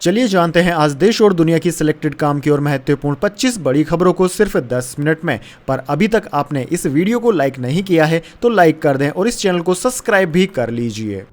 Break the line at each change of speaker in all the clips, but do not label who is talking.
चलिए जानते हैं आज देश और दुनिया की सिलेक्टेड काम की और महत्वपूर्ण 25 बड़ी खबरों को सिर्फ 10 मिनट में। पर अभी तक आपने इस वीडियो को लाइक नहीं किया है तो लाइक कर दें और इस चैनल को सब्सक्राइब भी कर लीजिए।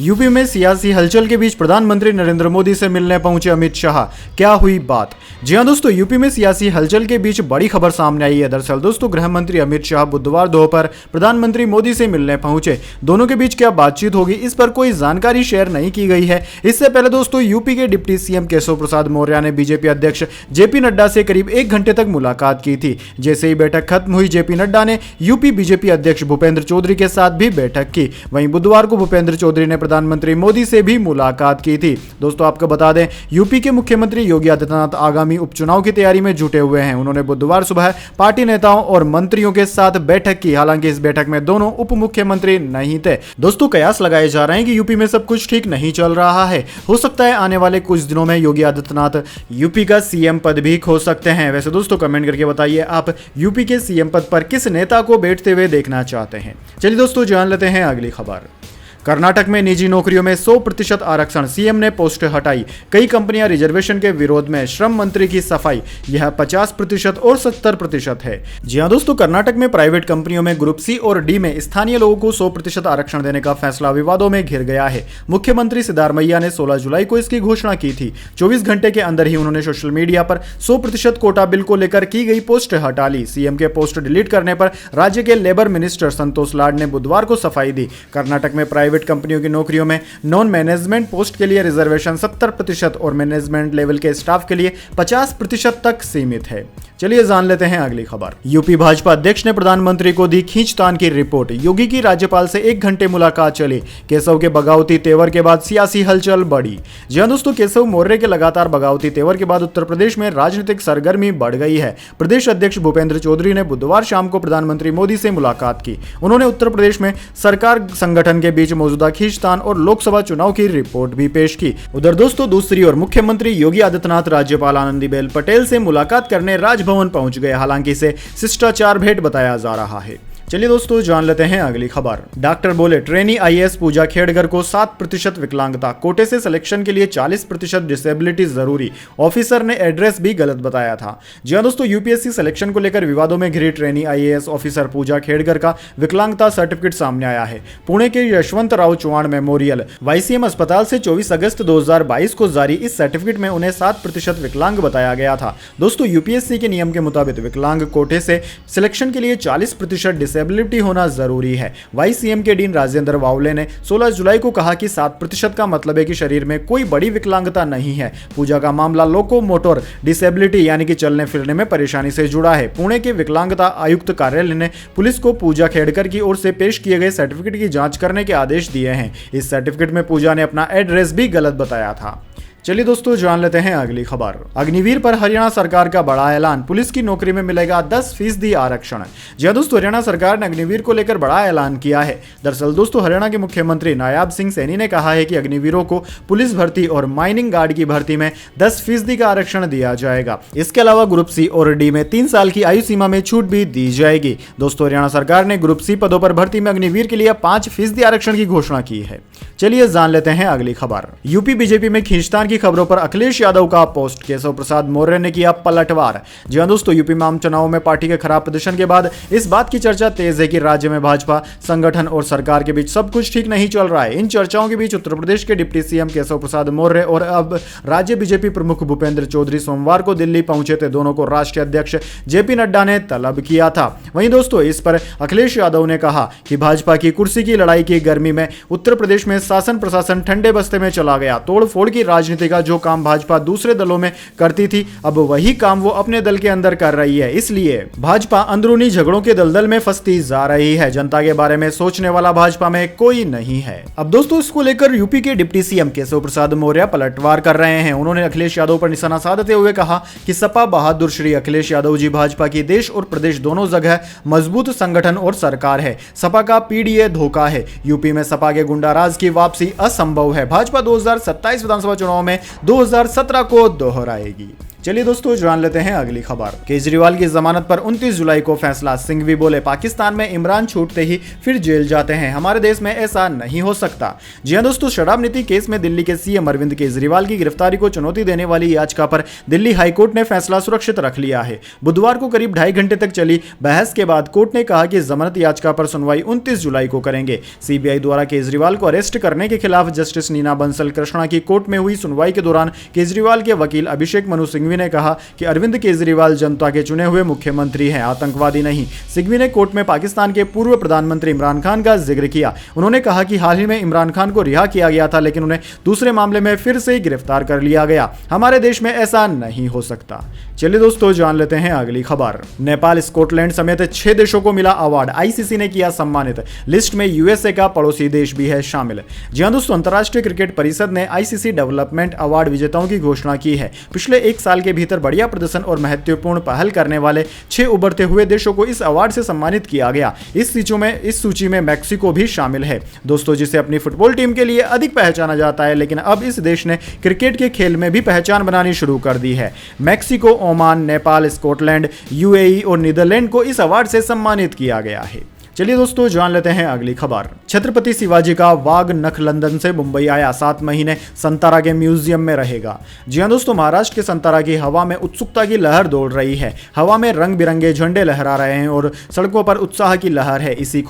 यूपी में सियासी हलचल के बीच प्रधानमंत्री नरेंद्र मोदी से मिलने पहुंचे अमित शाह, क्या हुई बात? जी हां दोस्तों, यूपी में सियासी हलचल के बीच बड़ी खबर सामने आई है। दरअसल दोस्तों, गृह मंत्री अमित शाह बुधवार दोपहर प्रधानमंत्री मोदी से मिलने पहुंचे। दोनों के बीच क्या बातचीत होगी, इस पर कोई जानकारी शेयर नहीं की गई है। इससे पहले दोस्तों, यूपी के डिप्टी सीएम केशव प्रसाद मौर्य ने बीजेपी अध्यक्ष जेपी नड्डा से करीब 1 घंटे तक मुलाकात की थी। जैसे ही बैठक खत्म हुई, जेपी नड्डा ने यूपी बीजेपी अध्यक्ष भूपेंद्र चौधरी के साथ भी बैठक की। वहीं बुधवार को भूपेंद्र चौधरी ने प्रधानमंत्री मोदी से भी मुलाकात की थी। दोस्तों, आपको बता दें, यूपी के मुख्यमंत्री योगी आदित्यनाथ आगामी उपचुनाव की तैयारी में जुटे हुए हैं। उन्होंने बुधवार सुबह पार्टी नेताओं और मंत्रियों के साथ बैठक की। हालांकि इस बैठक में दोनों उप मुख्यमंत्री नहीं थे। दोस्तों, कयास लगाए जा रहे हैं कि यूपी में सब कुछ ठीक नहीं चल रहा है। हो सकता है आने वाले कुछ दिनों में योगी आदित्यनाथ यूपी का सीएम पद भी खो सकते हैं। वैसे दोस्तों, कमेंट करके बताइए आप यूपी के सीएम पद पर किस नेता को बैठते हुए देखना चाहते हैं। चलिए दोस्तों, जान लेते हैं अगली खबर। कर्नाटक में निजी नौकरियों में 100% आरक्षण, सीएम ने पोस्ट हटाई। कई कंपनियां रिजर्वेशन के विरोध में, श्रम मंत्री की सफाई। यह 50% और 70% है। जी हां दोस्तों, कर्नाटक में प्राइवेट कंपनियों में ग्रुप सी और डी में स्थानीय लोगों को 100% आरक्षण देने का फैसला विवादों में घिर गया है। मुख्यमंत्री सिद्धारमैया ने 16 जुलाई को इसकी घोषणा की थी। 24 घंटे के अंदर ही उन्होंने सोशल मीडिया पर 100% कोटा बिल को लेकर की गई पोस्ट हटा ली। सीएम के पोस्ट डिलीट करने पर राज्य के लेबर मिनिस्टर संतोष लाड ने बुधवार को सफाई दी। कर्नाटक में प्राइवेट कंपनियों की नौकरियों में नॉन मैनेजमेंट पोस्ट के लिए रिजर्वेशन 70% और मैनेजमेंट लेवल के स्टाफ के लिए 50% तक सीमित है। चलिए जान लेते हैं अगली खबर। यूपी भाजपा अध्यक्ष ने प्रधानमंत्री को दी खींचतान की रिपोर्ट। योगी की राज्यपाल से 1 घंटे मुलाकात चली। केशव के बगावती तेवर के बाद सियासी हलचल बढ़ी। जी हां दोस्तों, केशव मौर्य के लगातार बगावती तेवर के बाद उत्तर प्रदेश में राजनीतिक सरगर्मी बढ़ गई है। प्रदेश अध्यक्ष भूपेंद्र चौधरी ने बुधवार शाम को प्रधानमंत्री मोदी से मुलाकात की। उन्होंने उत्तर प्रदेश में सरकार संगठन के बीच मौजूदा खींचतान और लोकसभा चुनाव की रिपोर्ट भी पेश की। उधर दोस्तों, दूसरी ओर मुख्यमंत्री योगी आदित्यनाथ राज्यपाल आनंदीबेन पटेल से मुलाकात करने राजभवन पहुंच गए। हालांकि इसे शिष्टाचार भेंट बताया जा रहा है। चलिए दोस्तों, जान लेते हैं अगली खबर। डॉक्टर बोले ट्रेनी आईएएस पूजा खेड़कर को 7% विकलांगता, कोटे से सिलेक्शन के लिए 40% डिसेबिलिटी जरूरी। ऑफिसर ने एड्रेस भी गलत बताया था। जी हां दोस्तों, यूपीएससी सिलेक्शन को लेकर विवादों में घिरी ट्रेनी आईएएस ऑफिसर पूजा खेड़कर का विकलांगता सर्टिफिकेट सामने आया है। पुणे के यशवंतराव चौहान मेमोरियल वाईसीएम अस्पताल से 24 अगस्त 2022 को जारी इस सर्टिफिकेट में उन्हें 7% विकलांग बताया गया था। दोस्तों, यूपीएससी के नियम के मुताबिक विकलांग कोटे से सिलेक्शन के लिए 40% डिसेबिलिटी होना जरूरी है। वाईसीएम के डीन राजेंद्र वावले ने 16 जुलाई को कहा कि 7% का मतलब है कि शरीर में कोई बड़ी विकलांगता नहीं है। पूजा का मामला लोकोमोटर डिसेबिलिटी यानी कि चलने फिरने में परेशानी से जुड़ा है। पुणे के विकलांगता आयुक्त कार्यालय ने पुलिस को पूजा खेड़कर की ओर से पेश किए गए सर्टिफिकेट की जांच करने के आदेश दिए हैं। इस सर्टिफिकेट में पूजा ने अपना एड्रेस भी गलत बताया था। चलिए दोस्तों, जान लेते हैं अगली खबर। अग्निवीर पर हरियाणा सरकार का बड़ा ऐलान, पुलिस की नौकरी में मिलेगा 10% आरक्षण। जी हां दोस्तों, हरियाणा सरकार ने अग्निवीर को लेकर बड़ा ऐलान किया है। दरअसल दोस्तों, हरियाणा के मुख्यमंत्री नायाब सिंह सैनी ने कहा है कि अग्निवीरों को पुलिस भर्ती और माइनिंग गार्ड की भर्ती में 10% का आरक्षण दिया जाएगा। इसके अलावा ग्रुप सी और डी में 3 साल की आयु सीमा में छूट भी दी जाएगी। दोस्तों, हरियाणा सरकार ने ग्रुप सी पदों पर भर्ती में अग्निवीर के लिए 5% आरक्षण की घोषणा की है। चलिए जान लेते हैं अगली खबर। यूपी बीजेपी में खींचतान की खबरों पर अखिलेश यादव का पोस्ट, केशव प्रसाद मौर्य ने किया पलटवार। जी हां दोस्तों, यूपी में आम चुनाव में पार्टी के खराब प्रदर्शन के बाद इस बात की चर्चा तेज है कि राज्य में भाजपा संगठन और सरकार के बीच सब कुछ ठीक नहीं चल रहा है। इन चर्चाओं के बीच उत्तर प्रदेश के डिप्टी सीएम केशव प्रसाद मौर्य और अब राज्य बीजेपी प्रमुख भूपेंद्र चौधरी सोमवार को दिल्ली पहुंचे थे। दोनों को राष्ट्रीय अध्यक्ष जेपी नड्डा ने तलब किया था। वहीं दोस्तों, इस पर अखिलेश यादव ने कहा कि भाजपा की कुर्सी की लड़ाई की गर्मी में उत्तर प्रदेश में शासन प्रशासन ठंडे बस्ते में चला गया। तोड़ फोड़ की राजनीति का जो काम भाजपा दूसरे दलों में करती थी, अब वही काम वो अपने दल के अंदर कर रही है। इसलिए भाजपा अंदरूनी झगड़ों के दलदल में फंसती जा रही है। जनता के बारे में सोचने वाला भाजपा में कोई नहीं है। अब दोस्तों, इसको लेकर यूपी के डिप्टी सीएम केशव प्रसाद मौर्य पलटवार कर रहे हैं। उन्होंने अखिलेश यादव पर निशाना साधते हुए कहा कि सपा बहादुर श्री अखिलेश यादव जी भाजपा की देश और प्रदेश दोनों जगह मजबूत संगठन और सरकार है। सपा का पीडीए धोखा है। यूपी में सपा के गुंडाराज की वापसी असंभव है। भाजपा 2027 विधानसभा चुनाव में 2017 को दोहराएगी। चलिए दोस्तों जान लेते हैं अगली खबर। केजरीवाल की जमानत पर 29 जुलाई को फैसला। सिंघवी बोले पाकिस्तान में इमरान छूटते ही फिर जेल जाते हैं, हमारे देश में ऐसा नहीं हो सकता। जी हां दोस्तों, शराब नीति केस में दिल्ली के सीएम अरविंद केजरीवाल की गिरफ्तारी को चुनौती देने वाली याचिका पर दिल्ली हाईकोर्ट ने फैसला सुरक्षित रख लिया है। बुधवार को करीब 2.5 घंटे तक चली बहस के बाद कोर्ट ने कहा कि जमानत याचिका पर सुनवाई 29 जुलाई को करेंगे। सीबीआई द्वारा केजरीवाल को अरेस्ट करने के खिलाफ जस्टिस नीना बंसल कृष्णा की कोर्ट में हुई सुनवाई के दौरान केजरीवाल के वकील अभिषेक मनु सिंघवी ने कहा कि अरविंद केजरीवाल जनता के चुने हुए मुख्यमंत्री हैं, आतंकवादी नहीं। सिंघवी ने कोर्ट में पाकिस्तान के पूर्व प्रधानमंत्री इमरान खान का जिक्र किया। उन्होंने कहा कि हाल ही में इमरान खान को रिहा किया गया था, लेकिन उन्हें दूसरे मामले में फिर से गिरफ्तार कर लिया गया। हमारे देश में ऐसा नहीं हो सकता। चलिए दोस्तों जान लेते हैं अगली खबर। नेपाल, स्कॉटलैंड समेत 6 देशों को मिला अवार्ड, आईसीसी ने किया सम्मानित। लिस्ट में यूएसए का पड़ोसी देश भी है शामिल। जी हां दोस्तों, अंतर्राष्ट्रीय क्रिकेट परिषद ने आईसीसी डेवलपमेंट अवार्ड विजेताओं की घोषणा की है। पिछले 1 साल के भीतर बढ़िया प्रदर्शन और महत्वपूर्ण पहल करने वाले 6 उभरते हुए देशों को इस अवार्ड से सम्मानित किया गया। इस सूची में मैक्सिको भी शामिल है दोस्तों, जिसे अपनी फुटबॉल टीम के लिए अधिक पहचाना जाता है, लेकिन अब इस देश ने क्रिकेट के खेल में भी पहचान बनानी शुरू कर दी है। Mexico, Oman, Nepal, Scotland, UAE और नीदरलैंड को इस अवार्ड से सम्मानित किया गया है। चलिए दोस्तों जान लेते हैं अगली खबर। छत्रपति शिवाजी का वाघ नख लंदन से मुंबई आया, 7 महीने संतारा के म्यूजियम में रहेगा। जी हां दोस्तों, महाराष्ट्र के संतारा की हवा में उत्सुकता की लहर दौड़ रही है। हवा में रंग बिरंगे झंडे लहरा रहे हैं और सड़कों पर उत्साह की लहर है। इसकी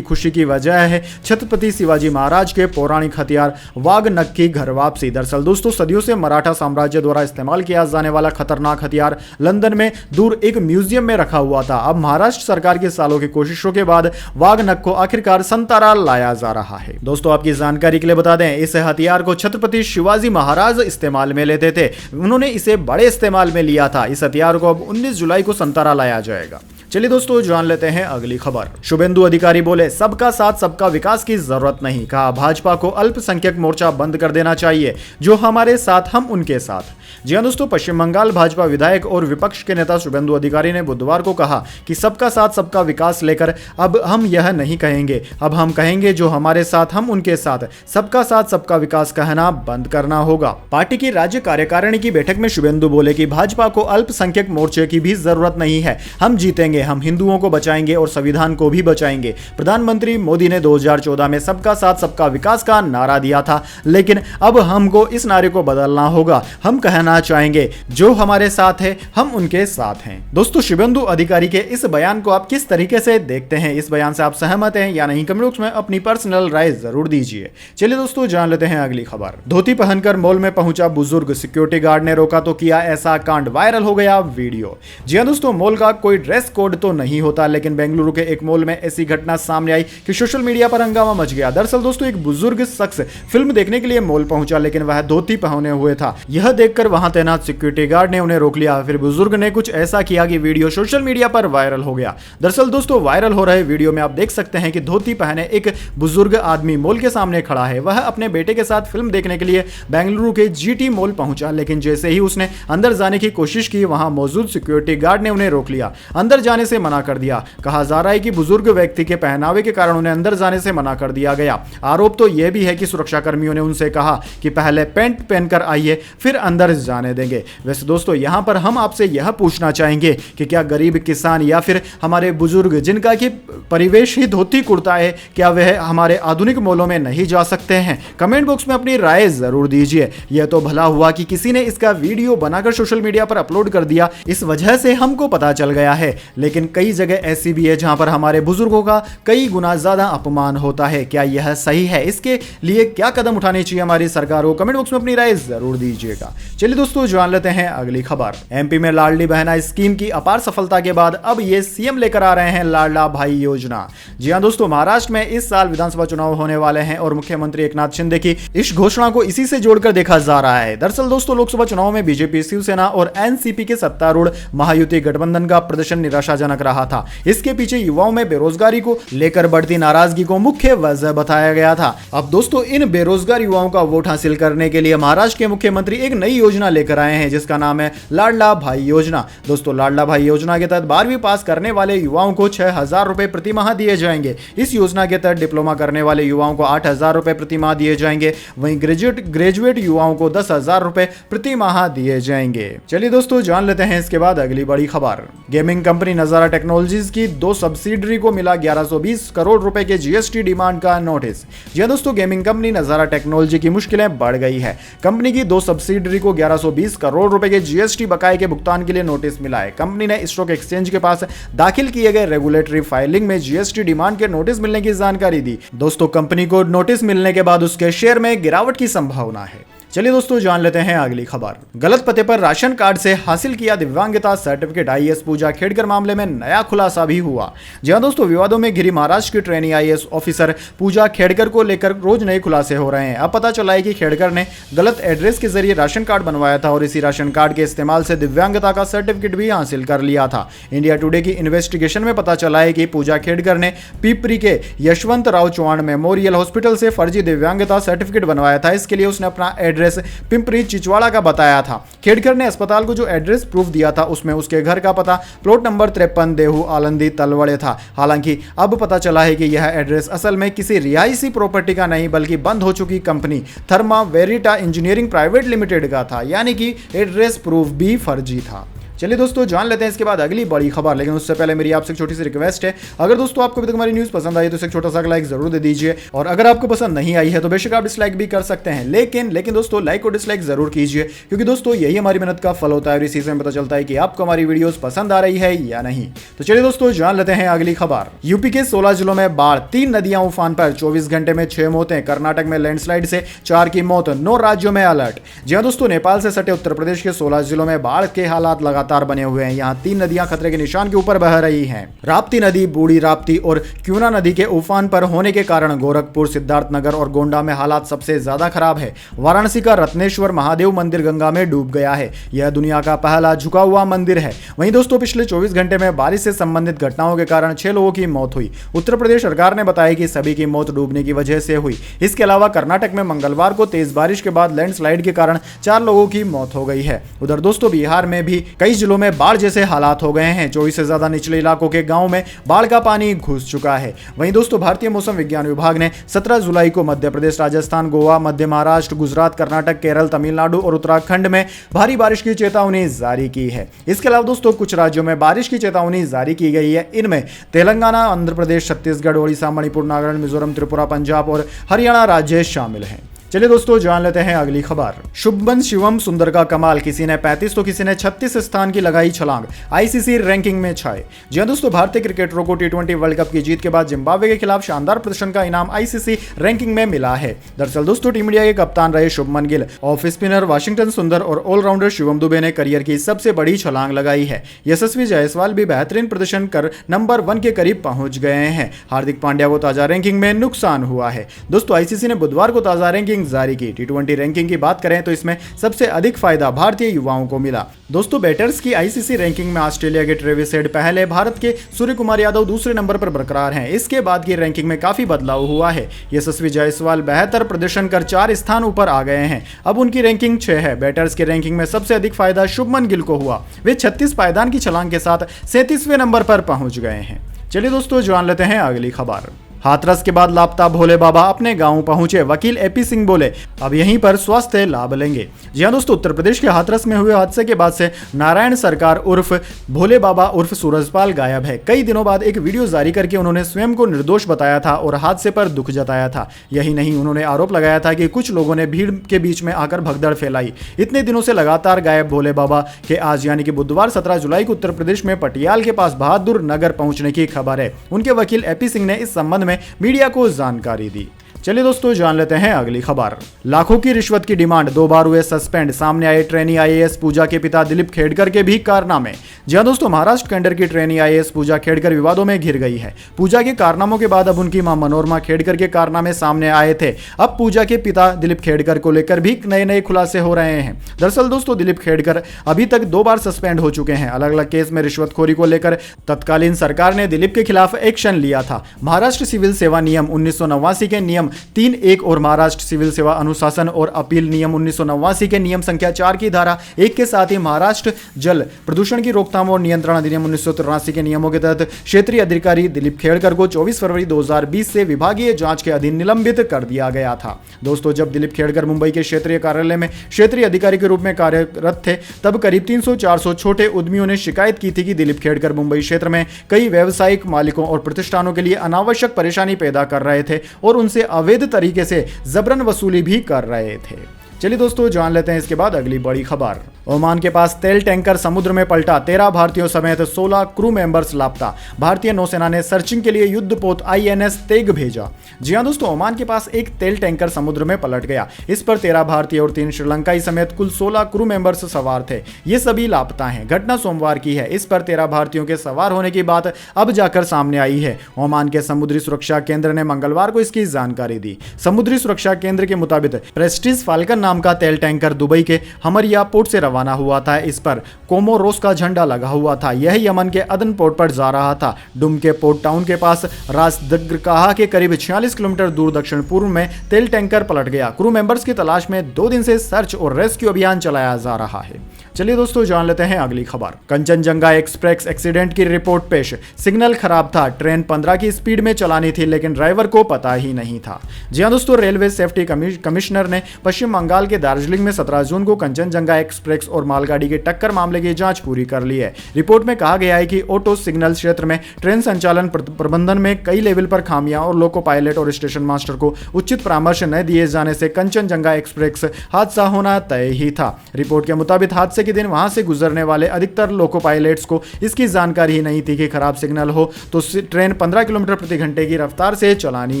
खुशी की वजह है छत्रपति शिवाजी महाराज के पौराणिक हथियार वाघ नख की घर वापसी। दरअसल दोस्तों, सदियों से मराठा साम्राज्य द्वारा इस्तेमाल किया जाने वाला खतरनाक हथियार लंदन में दूर एक म्यूजियम में रखा हुआ था। अब महाराष्ट्र सरकार के सालों की कोशिशों के बाद वाघ नख को आखिरकार संतारा लाया जा रहा है। दोस्तों आपकी जानकारी के लिए बता दें, इस हथियार को छत्रपति शिवाजी महाराज इस्तेमाल में लेते थे। उन्होंने इसे बड़े इस्तेमाल में लिया था। इस हथियार को अब 19 जुलाई को संतारा लाया जाएगा। चलिए दोस्तों जान लेते हैं अगली खबर। शुभेंदु अधिकारी बोले सबका साथ सबका विकास की जरूरत नहीं, कहा भाजपा को अल्पसंख्यक मोर्चा बंद कर देना चाहिए, जो हमारे साथ हम उनके साथ। जी हां दोस्तों, पश्चिम बंगाल भाजपा विधायक और विपक्ष के नेता शुभेंदु अधिकारी ने बुधवार को कहा कि सबका साथ सबका विकास लेकर अब हम यह नहीं कहेंगे, अब हम कहेंगे जो हमारे साथ हम उनके साथ। सबका साथ सबका विकास कहना बंद करना होगा। पार्टी की राज्य कार्यकारिणी की बैठक में शुभेंदु बोले कि भाजपा को अल्पसंख्यक मोर्चे की भी जरूरत नहीं है, हम जीतेंगे, हम हिंदुओं को बचाएंगे और संविधान को भी बचाएंगे। प्रधानमंत्री मोदी ने 2014 में सबका साथ सबका विकास का नारा दिया था, लेकिन अब हमको इस नारे को बदलना होगा। हम कहना चाहेंगे जो हमारे साथ है हम उनके साथ हैं। दोस्तों शुभेंदु अधिकारी के इस बयान को आप किस तरीके से देखते हैं? इस बयान से आप सहमत हैं या नहीं? कमेंट बॉक्स में अपनी पर्सनल राय जरूर दीजिए। चलिए दोस्तों जान लेते हैं अगली खबर। धोती पहनकर मॉल में पहुंचा बुजुर्ग, सिक्योरिटी गार्ड ने रोका तो किया ऐसा कांड, वायरल हो गया वीडियो। जी हां दोस्तों, मॉल का कोई ड्रेस कोड तो नहीं होता, लेकिन बेंगलुरु के एक मॉल में ऐसी घटना सामने आई कि सोशल मीडिया पर हंगामा मच गया। दरअसल दोस्तों एक बुजुर्ग शख्स फिल्म देखने के लिए मॉल पहुंचा, लेकिन वह धोती पहने हुए था। यह देखकर वहां तैनात सिक्योरिटी गार्ड ने उन्हें रोक लिया। फिर बुजुर्ग ने कुछ ऐसा किया कि वीडियो सोशल मीडिया पर वायरल हो गया। दरअसल दोस्तों वायरल हो रहे वीडियो में आप देख सकते हैं कि धोती पहने एक बुजुर्ग आदमी मॉल के सामने खड़ा है। वह अपने बेटे के साथ फिल्म देखने के लिए बेंगलुरु के जीटी मॉल पहुंचा, लेकिन जैसे ही उसने अंदर जाने की कोशिश की, वहां मौजूद सिक्योरिटी गार्ड ने उन्हें रोक लिया, अंदर जाने से मना कर दिया। कहा जा रहा है कि बुजुर्ग व्यक्ति के पहनावे के कारण उन्हें अंदर जाने से मना कर दिया गया। आरोप तो यह भी है कि सुरक्षा कर्मियों ने उनसे कहा कि पहले पैंट पहनकर आइए, फिर अंदर जाने देंगे। वैसे दोस्तों यहां पर हम आपसे यह पूछना चाहेंगे कि क्या गरीब किसान या फिर हमारे बुजुर्ग जिनका कि परिवेश ही धोती कुर्ता है, क्या वह हमारे आधुनिक मॉलों में नहीं जा सकते हैं? कमेंट बॉक्स में अपनी राय जरूर दीजिए। यह तो भला हुआ कि किसी ने इसका वीडियो बनाकर सोशल मीडिया पर अपलोड कर दिया, इस वजह से हमको पता चल गया है, लेकिन कई जगह ऐसी भी है जहां पर हमारे बुजुर्गों का कई गुना ज्यादा अपमान होता है। क्या यह सही है? इसके लिए क्या कदम उठाने चाहिए हमारी सरकार को? कमेंट बॉक्स में अपनी राय जरूर दीजिएगा। चलिए दोस्तों जान लेते हैं अगली खबर। एमपी में लाडली बहना स्कीम की अपार सफलता के बाद अब ये सीएम लेकर आ रहे हैं लाडला भाई योजना। जी हां दोस्तों, महाराष्ट्र में इस साल विधानसभा चुनाव होने वाले हैं और मुख्यमंत्री एकनाथ शिंदे की इस घोषणा को इसी से जोड़कर देखा जा रहा है। दरअसल दोस्तों लोकसभा चुनाव में बीजेपी, शिवसेना और एनसीपी के सत्तारूढ़ महायुति गठबंधन का प्रदर्शन निराशाजनक निराशाजनक रहा था। इसके पीछे युवाओं में बेरोजगारी को लेकर बढ़ती नाराजगी को मुख्य वजह बताया गया था। अब दोस्तों इन बेरोजगार युवाओं का वोट हासिल करने के लिए महाराष्ट्र के मुख्यमंत्री एक नई योजना लेकर आए हैं जिसका नाम है लाडला भाई योजना। दोस्तों लाडला भाई योजना के तहत 12वीं पास करने वाले युवाओं को 6,000 रुपए प्रति माह दिए जाएंगे। इस योजना के तहत डिप्लोमा करने वाले युवाओं को 8,000 रुपए प्रति माह दिए जाएंगे। वहीं ग्रेजुएट युवाओं को 10,000 रुपए प्रति माह दिए जाएंगे। चलिए दोस्तों जान लेते हैं इसके बाद अगली बड़ी खबर। गेमिंग कंपनी नजारा टेक्नोलॉजीज की 2 सब्सिडरी को मिला 1120 करोड़ रुपए के जीएसटी डिमांड का नोटिस। जी दोस्तों गेमिंग कंपनी नजारा टेक्नोलॉजी की मुश्किलें बढ़ गई है। कंपनी की 2 सब्सिडरी को 1120 करोड़ रुपए के जीएसटी बकाये के भुगतान के लिए नोटिस मिला है। कंपनी ने स्टॉक एक्सचेंज के पास दाखिल किए गए रेगुलेटरी फाइलिंग में जीएसटी डिमांड के नोटिस मिलने की जानकारी दी। दोस्तों कंपनी को नोटिस मिलने के बाद उसके शेयर में गिरावट की संभावना है। चलिए दोस्तों जान लेते हैं अगली खबर। गलत पते पर राशन कार्ड से हासिल किया दिव्यांगता सर्टिफिकेट, आईएएस पूजा खेड़कर मामले में नया खुलासा भी हुआ। जी हां दोस्तों विवादों में घिरी महाराष्ट्र की ट्रेनी आईएएस ऑफिसर पूजा खेड़कर को लेकर रोज नए खुलासे हो रहे हैं। अब पता चला है कि खेड़कर ने गलत एड्रेस के जरिए राशन कार्ड बनवाया था और इसी राशन कार्ड के इस्तेमाल से दिव्यांगता का सर्टिफिकेट भी हासिल कर लिया था। इंडिया टुडे की इन्वेस्टिगेशन में पता चला है कि पूजा खेड़कर ने पिपरी के यशवंत राव चौहान मेमोरियल हॉस्पिटल से फर्जी दिव्यांगता सर्टिफिकेट बनवाया था। इसके लिए उसने अपना एड्रेस पिंपरी चिचवाड़ा का बताया था। खेड़कर ने अस्पताल को जो एड्रेस प्रूफ दिया था उसमें उसके घर का पता प्लॉट नंबर 53 देहू आलंदी तलवड़े था। हालांकि अब पता चला है कि यह एड्रेस असल में किसी रिहायशी प्रॉपर्टी का नहीं बल्कि बंद हो चुकी कंपनी थर्मा वेरिटा इंजीनियरिंग प्राइवेट लिमिटेड का था, यानी कि एड्रेस प्रूफ भी फर्जी था। चलिए दोस्तों जान लेते हैं इसके बाद अगली बड़ी खबर। लेकिन उससे पहले मेरी आपसे एक छोटी सी रिक्वेस्ट है, अगर दोस्तों आपको अभी तक हमारी न्यूज़ पसंद आई तो इसे एक छोटा सा लाइक जरूर दे दीजिए, और अगर आपको पसंद नहीं आई है तो बेशक आप डिसलाइक भी कर सकते हैं, लेकिन दोस्तों लाइक और डिसलाइक जरूर कीजिए, क्योंकि दोस्तों यही हमारी मेहनत का फल होता है और इसी से पता चलता है कि आपको हमारी वीडियोस पसंद आ रही है या नहीं। तो चलिए दोस्तों जान लेते हैं अगली खबर। यूपी के 16 जिलों में बाढ़, 3 नदियां उफान पर, 24 घंटे में 6 मौतें। कर्नाटक में लैंडस्लाइड से 4 की मौत, 9 राज्यों में अलर्ट। जी हां दोस्तों नेपाल से सटे उत्तर प्रदेश के 16 जिलों में बाढ़ के हालात लगातार बने हुए हैं। यहाँ 3 नदियां खतरे के निशान के ऊपर बह रही हैं। राप्ती नदी, बूढ़ी राप्ती और क्यूना नदी के उफान पर होने के कारण गोरखपुर, सिद्धार्थनगर और गोंडा में हालात सबसे ज्यादा खराब है। वाराणसी का रत्नेश्वर महादेव मंदिर गंगा में डूब गया है। यह दुनिया का पहला झुका हुआ मंदिर है। वहीं दोस्तों पिछले 24 घंटे में बारिश से संबंधित घटनाओं के कारण 6 लोगों की मौत हुई। उत्तर प्रदेश सरकार ने बताया कि सभी की मौत डूबने की वजह से हुई। इसके अलावा कर्नाटक में मंगलवार को तेज बारिश के बाद लैंडस्लाइड के कारण 4 लोगों की मौत हो गई है। उधर दोस्तों बिहार में भी कई जिलों में बाढ़ जैसे हालात हो गए हैं। 24 से ज्यादा निचले इलाकों के गांव में बाढ़ का पानी घुस चुका है। वहीं दोस्तों भारतीय मौसम विज्ञान विभाग ने 17 जुलाई को मध्य प्रदेश, राजस्थान, गोवा, मध्य महाराष्ट्र, गुजरात, कर्नाटक, केरल, तमिलनाडु और उत्तराखंड में भारी बारिश की चेतावनी जारी की है। इसके अलावा दोस्तों कुछ राज्यों में बारिश की चेतावनी जारी की गई है। इनमें तेलंगाना, आंध्र प्रदेश, छत्तीसगढ़, ओडिशा, मणिपुर, नागालैंड, मिजोरम, त्रिपुरा, पंजाब और हरियाणा राज्य शामिल हैं। चलिए दोस्तों जान लेते हैं अगली खबर। शुभमन शिवम सुंदर का कमाल, किसी ने 35 तो किसी ने 36 स्थान की लगाई छलांग, आईसीसी रैंकिंग में छाए। जी हां दोस्तों भारतीय क्रिकेटरों को टी20 वर्ल्ड कप की जीत के बाद जिम्बाब्वे के खिलाफ शानदार प्रदर्शन का इनाम आईसीसी रैंकिंग में मिला है। दरअसल दोस्तों टीम इंडिया के कप्तान रहे Shubman Gill, off spinner Washington सुंदर और ऑलराउंडर शिवम दुबे ने करियर की सबसे बड़ी छलांग लगाई है। यशस्वी जायसवाल भी बेहतरीन प्रदर्शन कर नंबर 1 के करीब पहुंच गए हैं। हार्दिक पांड्या को ताजा रैंकिंग में नुकसान हुआ है। दोस्तों आईसीसी ने बुधवार को ताजा रैंकिंग जारी की। टी20 रैंकिंग की बात करें तो इसमें सबसे अधिक फायदा भारतीय युवाओं को मिला। दोस्तों बैटर्स की आईसीसी रैंकिंग में ऑस्ट्रेलिया के ट्रेविस हेड पहले, भारत के सूर्य कुमार यादव दूसरे नंबर पर बरकरार हैं। इसके बाद की रैंकिंग में काफी बदलाव हुआ है। यशस्वी जायसवाल बेहतर प्रदर्शन कर 4 स्थान ऊपर आ गए हैं। अब उनकी रैंकिंग 6 है। बैटर्स की रैंकिंग में सबसे अधिक फायदा शुभमन गिल को हुआ। वे 36 पायदान की छलांग के साथ 37वें नंबर पर पहुंच गए हैं। चलिए दोस्तों जान लेते हैं अगली खबर। हाथरस के बाद लापता भोले बाबा अपने गांव पहुंचे, वकील एपी सिंह बोले अब यहीं पर स्वास्थ्य लाभ लेंगे। जी हां दोस्तों उत्तर प्रदेश के हाथरस में हुए हादसे के बाद से नारायण सरकार उर्फ भोले बाबा उर्फ सूरजपाल गायब है। कई दिनों बाद एक वीडियो जारी करके उन्होंने स्वयं को निर्दोष बताया था और हादसे पर दुख जताया था। यही नहीं, उन्होंने आरोप लगाया था कि कुछ लोगों ने भीड़ के बीच में आकर भगदड़ फैलाई। इतने दिनों से लगातार गायब भोले बाबा के आज यानी कि बुधवार 17 जुलाई को उत्तर प्रदेश में पटियाल के पास बहादुर नगर पहुंचने की खबर है। उनके वकील एपी सिंह ने इस संबंध में मीडिया को जानकारी दी। चलिए दोस्तों जान लेते हैं अगली खबर। लाखों की रिश्वत की डिमांड, 2 बार हुए सस्पेंड, सामने आए ट्रेनी आईएएस पूजा के पिता दिलीप खेड़कर के भी कारनामे। जी हां दोस्तों, महाराष्ट्र कैडर की ट्रेनी आईएएस पूजा खेड़कर विवादों में घिर गई है। पूजा के कारनामों के बाद अब उनकी मां मनोरमा खेड़कर के कारनामे सामने आए थे। अब पूजा के पिता दिलीप खेड़कर को लेकर भी नए नए खुलासे हो रहे हैं। दरअसल दोस्तों, दिलीप खेड़कर अभी तक 2 बार सस्पेंड हो चुके हैं। अलग अलग केस में रिश्वतखोरी को लेकर तत्कालीन सरकार ने दिलीप के खिलाफ एक्शन लिया था। महाराष्ट्र सिविल सेवा नियम 1989 के नियम 3(1) और महाराष्ट्र सिविल सेवा अनुशासन और अपील नियम 1989 के नियम संख्या 4 की धारा 1 के साथ ही महाराष्ट्र जल प्रदूषण की रोकथाम और नियंत्रण अधिनियम 1983 के नियमों के तहत क्षेत्रीय अधिकारी दिलीप खेड़कर को 24 फरवरी 2020 से विभागीय जांच के अधीन निलंबित कर दिया गया था। दोस्तों, जब दिलीप खेड़कर मुंबई के क्षेत्रीय कार्यालय में क्षेत्रीय अधिकारी के रूप में कार्यरत थे, तब करीब 300-400 छोटे उद्यमियों ने शिकायत की थी कि दिलीप खेड़कर मुंबई क्षेत्र में कई व्यावसायिक मालिकों और प्रतिष्ठानों के लिए अनावश्यक परेशानी पैदा कर रहे थे और उनसे अवैध तरीके से जबरन वसूली भी कर रहे थे। चलिए दोस्तों जान लेते हैं इसके बाद अगली बड़ी खबर। ओमान के पास तेल टैंकर समुद्र में पलटा, 13 भारतीयों समेत 16 क्रू मेंबर्स लापता। भारतीय नौसेना ने सर्चिंग के लिए युद्धपोत आईएनएस तेग भेजा। जी हां दोस्तों, ओमान के पास एक तेल टैंकर समुद्र में पलट गया। इस पर 13 भारतीय और 3 श्रीलंकाई समेत कुल 16 क्रू मेंबर्स सवार थे। ये सभी लापता हैं। घटना सोमवार की है। इस पर 13 भारतीयों के सवार होने की बात अब जाकर सामने आई है। ओमान के समुद्री सुरक्षा केंद्र ने मंगलवार को इसकी जानकारी दी। समुद्री सुरक्षा केंद्र के मुताबिक प्रेस्टीज फाल्कन नाम का तेल टैंकर दुबई के हमरिया पोर्ट से रवाना हुआ था। इस पर कोमोरोस का झंडा लगा हुआ था। यह यमन के अदन पोर्ट पर जा रहा था। डुम के पोर्ट टाउन के पास रासदग्रकाहा के करीब 46 किलोमीटर दूर दक्षिण पूर्व में तेल टैंकर पलट गया। क्रू मेंबर्स की तलाश में 2 दिन से सर्च और रेस्क्यू अभियान चलाया जा रहा है। चलिए दोस्तों जान लेते हैं अगली खबर। कंचनजंगा एक्सप्रेस एक्सीडेंट की रिपोर्ट पेश। सिग्नल खराब था, ट्रेन 15 की स्पीड में चलानी थी लेकिन ड्राइवर को पता ही नहीं था। जी हां दोस्तों, रेलवे सेफ्टी कमिश्नर ने पश्चिम बंगाल के दार्जिलिंग में 17 जून को कंचनजंगा एक्सप्रेस और मालगाड़ी की टक्कर मामले की जांच पूरी कर ली है। रिपोर्ट में कहा गया है कि ऑटो सिग्नल क्षेत्र में ट्रेन संचालन प्रबंधन में कई लेवल पर खामियां और लोको पायलट और स्टेशन मास्टर को उचित परामर्श न दिए जाने से कंचनजंगा एक्सप्रेस हादसा होना तय ही था। रिपोर्ट के मुताबिक हादसे के दिन वहां से गुजरने वाले अधिकतर लोको पायलट्स को इसकी जानकारी ही नहीं थी कि खराब सिग्नल हो तो ट्रेन 15 किलोमीटर प्रति घंटे की रफ्तार से चलानी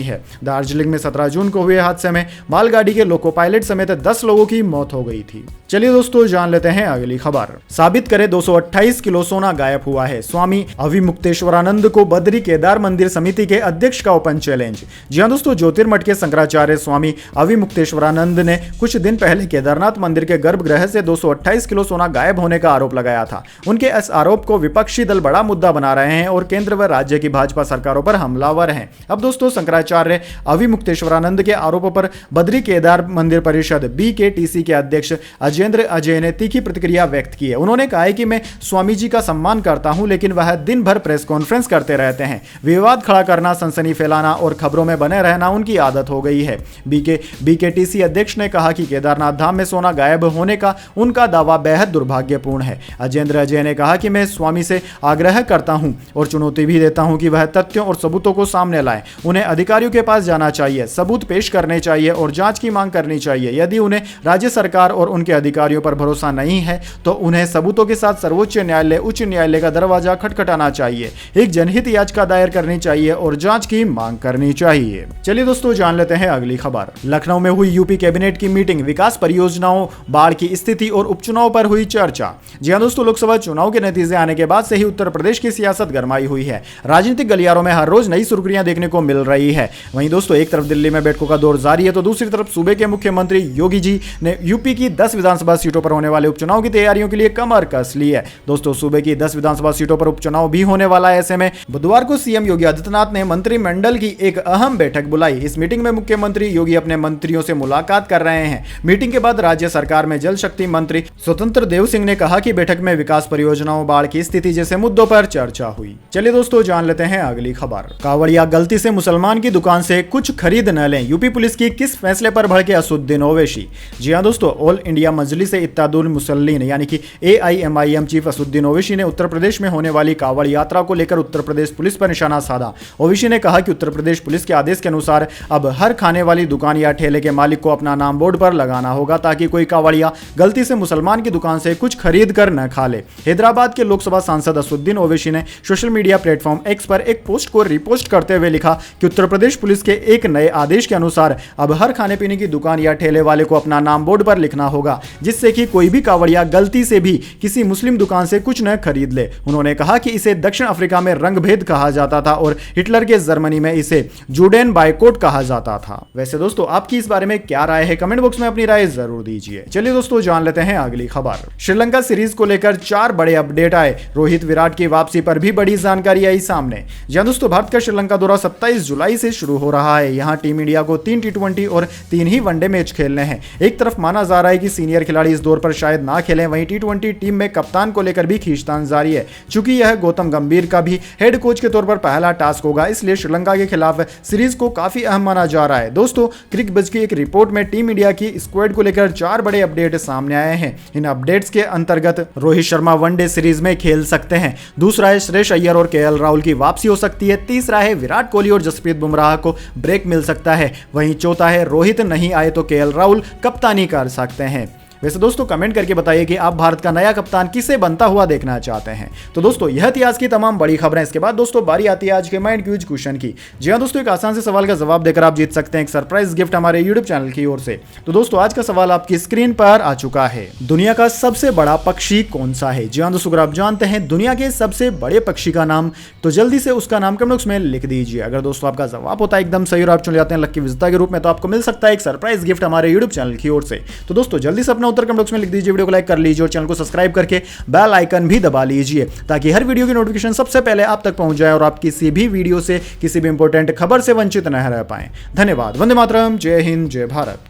है। दार्जिलिंग में 17 जून को हुए हादसे में मालगाड़ी के लोको पायलट समेत 10 लोगों की मौत हो गई थी। चलिए दोस्तों जान लेते हैं अगली खबर। साबित करे 228 किलो सोना गायब हुआ है। स्वामी अविमुक्तेश्वरानंद को बद्री केदार मंदिर समिति के अध्यक्ष का ओपन चैलेंज। जी हां दोस्तों, ज्योतिर्मठ के शंकराचार्य स्वामी अविमुक्तेश्वरानंद ने कुछ दिन पहले केदारनाथ मंदिर के गर्भगृह से 228 किलो सोना गायब होने का आरोप लगाया था। उनके इस आरोप को विपक्षी दल बड़ा मुद्दा बना रहे हैं और केंद्र व राज्य की भाजपा सरकारों पर हमलावर हैं। अब दोस्तों, शंकराचार्य अविमुक्तेश्वरानंद के आरोपों पर बद्री केदार मंदिर परिषद BKTC के अध्यक्ष अजेंद्र अजय ने तीखी प्रतिक्रिया व्यक्त की है। उन्होंने कहा है कि मैं स्वामी जी का सम्मान करता हूं लेकिन वह दिन भर प्रेस कॉन्फ्रेंस करते रहते हैं। विवाद खड़ा करना, सनसनी फैलाना और खबरों में बने रहना उनकी आदत हो गई है। BKTC अध्यक्ष ने कहा कि केदारनाथ धाम में सोना गायब होने का उनका दावा बेहद दुर्भाग्यपूर्ण है। अजेंद्र अजय ने कहा कि मैं स्वामी से आग्रह करता हूं और चुनौती भी देता हूं कि वह तथ्यों और सबूतों को सामने लाएं। उन्हें अधिकारियों के पास जाना चाहिए, सबूत पेश करने चाहिए और जांच की मांग करनी चाहिए। यदि उन्हें राज्य सरकार और उनके अधिकारियों पर भरोसा नहीं है तो उन्हें सबूतों के साथ सर्वोच्च न्यायालय, उच्च न्यायालय का दरवाजा खटखटाना चाहिए, एक जनहित याचिका दायर करनी चाहिए और जांच की मांग करनी चाहिए। चलिए दोस्तों जान लेते हैं अगली खबर। लखनऊ में हुई यूपी कैबिनेट की मीटिंग, विकास परियोजनाओं, बाढ़ की स्थिति और उपचुनाव पर हुई चर्चा। जी हां दोस्तों, लोकसभा चुनाव के नतीजे आने के बाद से ही उत्तर प्रदेश की सियासत गरमाई हुई है। राजनीतिक गलियारों में हर रोज नई सुर्खियां देखने को मिल रही है। वहीं दोस्तों, एक तरफ दिल्ली में बैठकों का दौर जारी है तो दूसरी तरफ सूबे के मुख्यमंत्री योगी जी ने यूपी की 10 विधानसभा सीटों पर होने वाले उपचुनाव की तैयारियों के लिए कमर कस ली है। दोस्तों, सूबे की 10 विधानसभा सीटों पर उपचुनाव भी होने वाला है। ऐसे में बुधवार को सीएम योगी आदित्यनाथ ने मंत्रिमंडल की एक अहम बैठक बुलाई। इस मीटिंग में मुख्यमंत्री योगी अपने मंत्रियों से मुलाकात कर रहे हैं। मीटिंग के बाद राज्य सरकार में जल शक्ति मंत्री स्वतंत्र देव सिंह ने कहा कि बैठक में विकास परियोजनाओं, बाढ़ की स्थिति जैसे मुद्दों पर चर्चा हुई। चलिए दोस्तों जान लेते हैं अगली खबर। कावड़िया गलती से मुसलमान की दुकान से कुछ खरीद न लें, यूपी पुलिस की किस फैसले पर भड़के असुद्दीन ओवैसी। जी हां दोस्तों, ऑल इंडिया मजलिस इत्तेहादुल मुसल्लीन यानी कि AIMIM चीफ असुद्दीन ओवैसी ने उत्तर प्रदेश में होने वाली कावड़ यात्रा को लेकर उत्तर प्रदेश पुलिस पर निशाना साधा। ओवैसी ने कहा कि उत्तर प्रदेश पुलिस के आदेश के अनुसार अब हर खाने वाली दुकान या ठेले के मालिक को अपना नाम बोर्ड पर लगाना होगा ताकि कोई कावड़िया गलती से मुसलमान की दुकान दुकान से कुछ खरीद कर न खा ले। हैदराबाद के लोकसभा सांसद असुद्दीन ओवैसी ने सोशल मीडिया प्लेटफॉर्म एक्स पर एक पोस्ट को रिपोस्ट करते हुए लिखा कि उत्तर प्रदेश पुलिस के एक नए आदेश के अनुसार अब हर खाने पीने की दुकान या ठेले वाले को अपना नाम बोर्ड पर लिखना होगा, जिससे कि कोई भी कावड़िया गलती से भी किसी मुस्लिम दुकान से कुछ न खरीद ले। उन्होंने कहा कि इसे दक्षिण अफ्रीका में रंगभेद कहा जाता था और हिटलर के जर्मनी में इसे जुडेन बायकॉट कहा जाता था। वैसे दोस्तों, आपकी इस बारे में क्या राय है? कमेंट बॉक्स में अपनी राय जरूर दीजिए। चलिए दोस्तों, जान लेते हैं अगली खबर। श्रीलंका सीरीज को लेकर 4 बड़े अपडेट आए। रोहित विराट की वापसी पर भी बड़ी जानकारी आई सामने। जहां दोस्तों, भारत का श्रीलंका दौरा 27 जुलाई से शुरू हो रहा है। यहां टीम इंडिया को 3 टी20 और 3 ही वनडे मैच खेलने हैं। एक तरफ माना जा रहा है कि सीनियर खिलाड़ी इस दौर पर शायद ना खेलें, वहीं टी20 टीम में कप्तान को लेकर भी खींचतान जारी है। चूंकि यह गौतम गंभीर का भी हेड कोच के तौर पर पहला टास्क होगा, इसलिए श्रीलंका के खिलाफ सीरीज को काफी अहम माना जा रहा है। दोस्तों, क्रिकबज़ की एक रिपोर्ट में टीम इंडिया की स्क्वाड को लेकर 4 बड़े अपडेट सामने आए हैं। इन अपडेट्स के अंतर्गत रोहित शर्मा वनडे सीरीज में खेल सकते हैं। दूसरा है श्रेयस अय्यर और केएल राहुल की वापसी हो सकती है। तीसरा है विराट कोहली और जसप्रीत बुमराह को ब्रेक मिल सकता है। वहीं चौथा है रोहित नहीं आए तो केएल राहुल कप्तानी कर सकते हैं। वैसे दोस्तों, कमेंट करके बताइए कि आप भारत का नया कप्तान किसे बनता हुआ देखना चाहते हैं। तो दोस्तों, यह थी आज की तमाम बड़ी खबरें। इसके बाद दोस्तों बारी आती है आज के माइंड क्यूज क्वेश्चन की। जी हाँ दोस्तों, एक आसान से सवाल का जवाब देकर आप जीत सकते हैं एक सरप्राइज गिफ्ट हमारे यूट्यूब चैनल की ओर से। तो दोस्तों, आज का सवाल आपकी स्क्रीन पर आ चुका है। दुनिया का सबसे बड़ा पक्षी कौन सा है? जी हाँ दोस्तों, अगर आप जानते हैं दुनिया के सबसे बड़े पक्षी का नाम, तो जल्दी से उसका नाम कमेंट बॉक्स में लिख दीजिए। अगर दोस्तों आपका जवाब होता है एकदम सही और आप चुन जाते हैं लकी विजेता के रूप में, तो आपको मिल सकता है एक सरप्राइज गिफ्ट हमारे यूट्यूब चैनल की ओर से। तो दोस्तों, जल्दी से अपना उत्तर कमेंट बॉक्स में लिख दीजिए, वीडियो को लाइक कर लीजिए और चैनल को सब्सक्राइब करके बेल आइकन भी दबा लीजिए, ताकि हर वीडियो की नोटिफिकेशन सबसे पहले आप तक पहुंच जाए और आप किसी भी वीडियो से किसी भी इंपॉर्टेंट खबर से वंचित न रह पाएं। धन्यवाद। वंदे मातरम। जय हिंद, जय भारत।